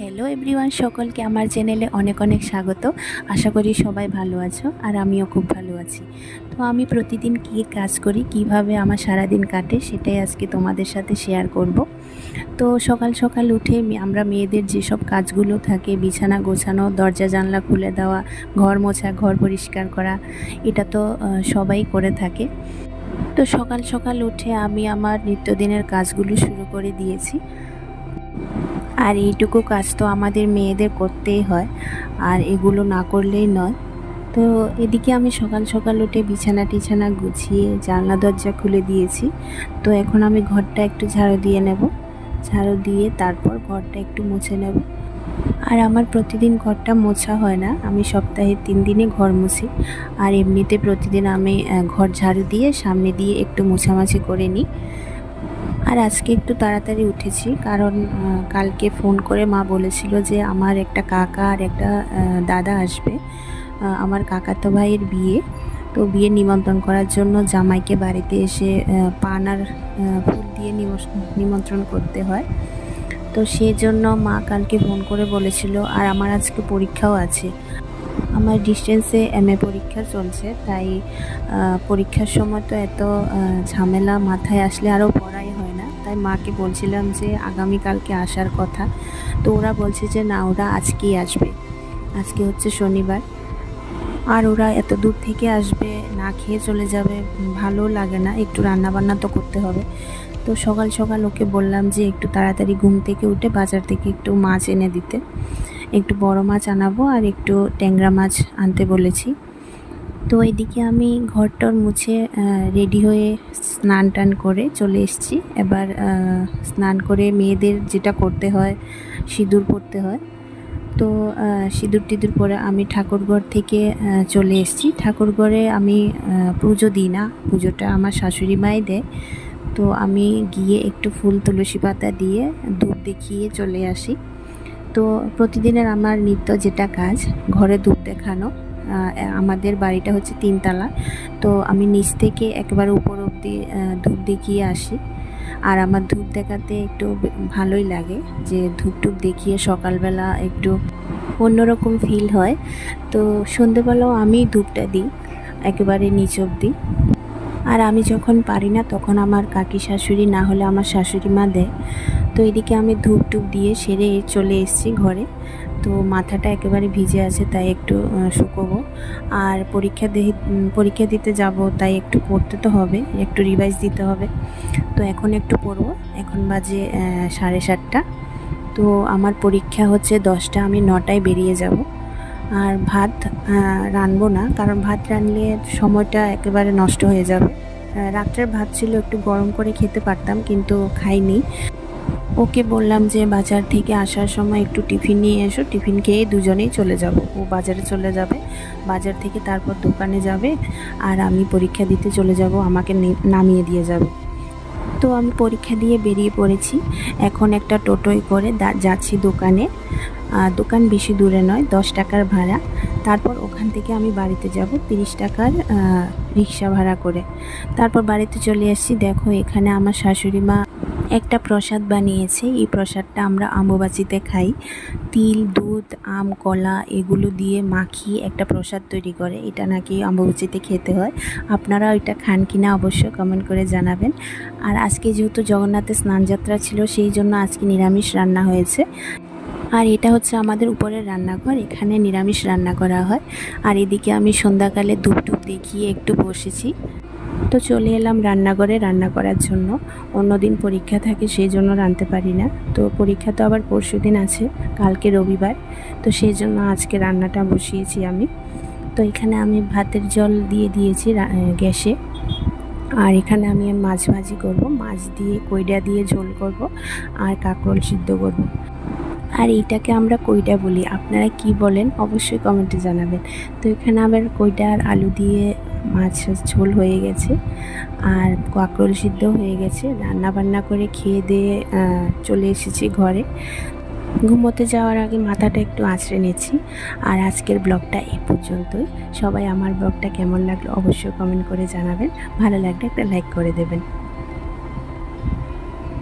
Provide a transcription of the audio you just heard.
Hello everyone, সকলকে আমার চ্যানেলে অনেক অনেক স্বাগত। আশা করি সবাই ভালো আছো আর আমিও খুব ভালো আছি। তো আমি প্রতিদিন কী কাজ করি, কিভাবে আমার সারাদিন কাটে, সেটাই আজকে তোমাদের সাথে শেয়ার করব। তো সকাল সকাল উঠে আমরা মেয়েদের যেসব কাজগুলো থাকে, বিছানা গোছানো, দরজা জানলা খুলে দেওয়া, ঘর মোছা, ঘর পরিষ্কার করা, এটা তো সবাই করে থাকে। তো সকাল সকাল উঠে আমি আমার নিত্যদিনের কাজগুলো শুরু করে দিয়েছি। আর এইটুকু কাজ তো আমাদের মেয়েদের করতেই হয়, আর এগুলো না করলেই নয়। তো এদিকে আমি সকাল সকাল উঠে বিছানা টিছানা গুছিয়ে জানলা দরজা খুলে দিয়েছি। তো এখন আমি ঘরটা একটু ঝাড়ু দিয়ে নেব, ঝাড়ু দিয়ে তারপর ঘরটা একটু মুছে নেব। আর আমার প্রতিদিন ঘরটা মোছা হয় না, আমি সপ্তাহে 3 দিনে ঘর মুছি। আর এমনিতে প্রতিদিন আমি ঘর ঝাড়ু দিয়ে সামনে দিয়ে একটু মোছামাছি করে নিই। আর আজকে একটু তাড়াতাড়ি উঠেছি, কারণ কালকে ফোন করে মা বলেছিল যে আমার একটা কাকা আর একটা দাদা আসবে, আমার কাকাতো ভাইয়ের বিয়ে। তো বিয়ে নিমন্ত্রণ করার জন্য জামাইকে বাড়িতে এসে পান আর ফুল দিয়ে নিমন্ত্রণ করতে হয়। তো সেজন্য মা কালকে ফোন করে বলেছিল। আর আমার আজকে পরীক্ষাও আছে, আমার ডিস্টেন্সে MA পরীক্ষা চলছে, তাই পরীক্ষার সময় তো এত ঝামেলা মাথায় আসলে আরও পড়াই হয় না। তাই মাকে বলছিলাম যে আগামীকালকে আসার কথা। তো ওরা বলছে যে না, ওরা আজকেই আসবে, আজকে হচ্ছে শনিবার। আর ওরা এত দূর থেকে আসবে, না খেয়ে চলে যাবে, ভালো লাগে না, একটু রান্নাবান্না তো করতে হবে। তো সকাল সকাল ওকে বললাম যে একটু তাড়াতাড়ি ঘুম থেকে উঠে বাজার থেকে একটু মাছ এনে দিতে, একটু বড় মাছ আনাবো আর একটু ট্যাংরা মাছ আনতে বলেছি। তো এদিকে আমি ঘরটর মুছে রেডি হয়ে স্নান টান করে চলে এসেছি। এবার স্নান করে মেয়েদের যেটা করতে হয়, সিঁদুর পরতে হয়। তো সিঁদুর টিঁদুর পরে আমি ঠাকুরঘর থেকে চলে এসেছি। ঠাকুরঘরে আমি পুজো দিই না, পুজোটা আমার শাশুড়ি মাই দেয়। তো আমি গিয়ে একটু ফুল তুলসী পাতা দিয়ে ধূপ দেখিয়ে চলে আসি। তো প্রতিদিনের আমার নিত্য যেটা কাজ, ঘরে ধূপ দেখানো। আমাদের বাড়িটা হচ্ছে 3 তলা, তো আমি নিচ থেকে একেবারে উপর অবধি ধূপ দেখিয়ে আসি। আর আমার ধূপ দেখাতে একটু ভালোই লাগে, যে ধূপ টুপ দেখিয়ে সকালবেলা একটু অন্যরকম ফিল হয়। তো সন্ধেবেলাও আমি ধূপটা দিই একেবারে নিচ অবধি। আর আমি যখন পারি না তখন আমার কাকি শাশুড়ি, না হলে আমার শাশুড়ি মা দেয়। তো এদিকে আমি ধূপ টুপ দিয়ে সেরে চলে এসেছি ঘরে। তো মাথাটা একেবারে ভিজে আছে, তাই একটু শুকোবো। আর পরীক্ষা দিতে যাব, তাই একটু পড়তে তো হবে, একটু রিভাইজ দিতে হবে। তো এখন একটু পড়বো, এখন বাজে 7:30। তো আমার পরীক্ষা হচ্ছে 10টা, আমি 9টায় বেরিয়ে যাব। আর ভাত রানবো না, কারণ ভাত রানলে সময়টা একেবারে নষ্ট হয়ে যাবে। রাত্রের ভাত ছিল, একটু গরম করে খেতে পারতাম, কিন্তু খাইনি। ওকে বললাম যে বাজার থেকে আসার সময় একটু টিফিন নিয়ে এসো, টিফিন খেয়ে দুজনেই চলে যাব। ও বাজারে চলে যাবে, বাজার থেকে তারপর দোকানে যাবে, আর আমি পরীক্ষা দিতে চলে যাব, আমাকে নামিয়ে দিয়ে যাবে। তো আমি পরীক্ষা দিয়ে বেরিয়ে পড়েছি। এখন একটা টোটোয় করে যাচ্ছি দোকানে। দোকান বেশি দূরে নয়, 10 টাকার ভাড়া। তারপর ওখান থেকে আমি বাড়িতে যাব 30 টাকার রিক্সা ভাড়া করে। তারপর বাড়িতে চলে এসেছি। দেখো, এখানে আমার শাশুড়ি মা একটা প্রসাদ বানিয়েছে। এই প্রসাদটা আমরা অম্বুবাচীতে খাই। তিল, দুধ, আম, কলা এগুলো দিয়ে মাখিয়ে একটা প্রসাদ তৈরি করে, এটা নাকি অম্বুবাচীতে খেতে হয়। আপনারা এটা খান কিনা অবশ্যই কমেন্ট করে জানাবেন। আর আজকে যেহেতু জগন্নাথের স্নানযাত্রা ছিল, সেই জন্য আজকে নিরামিষ রান্না হয়েছে। আর এটা হচ্ছে আমাদের উপরের রান্নাঘর, এখানে নিরামিষ রান্না করা হয়। আর এদিকে আমি সন্ধ্যাকালে ধূপ টুপ দেখিয়ে একটু বসেছি। তো চলে এলাম রান্নাঘরে রান্না করার জন্য। অন্যদিন পরীক্ষা থাকে, সেই জন্য রাঁধতে পারি না। তো পরীক্ষা তো আবার পরশুদিন আছে, কালকে রবিবার। তো সেই জন্য আজকে রান্নাটা বসিয়েছি আমি। তো এখানে আমি ভাতের জল দিয়ে দিয়েছি গ্যাসে। আর এখানে আমি মাছ ভাজি করব, মাছ দিয়ে কইডা দিয়ে ঝোল করব, আর কাঁকরোল সিদ্ধ করব। আর এইটাকে আমরা কইডা বলি, আপনারা কি বলেন অবশ্যই কমেন্টে জানাবেন। তো এখানে আবার কইডা আর আলু দিয়ে মাছ ঝোল হয়ে গেছে, আর কাঁকরোল সিদ্ধ হয়ে গেছে। রান্না বান্না করে খেয়ে দিয়ে চলে এসেছি ঘরে। ঘুমোতে যাওয়ার আগে মাথাটা একটু আঁচড়ে নিচ্ছি। আর আজকের ব্লগটা এই পর্যন্তই। সবাই আমার ব্লগটা কেমন লাগলো অবশ্যই কমেন্ট করে জানাবেন, ভালো লাগলে একটা লাইক করে দেবেন।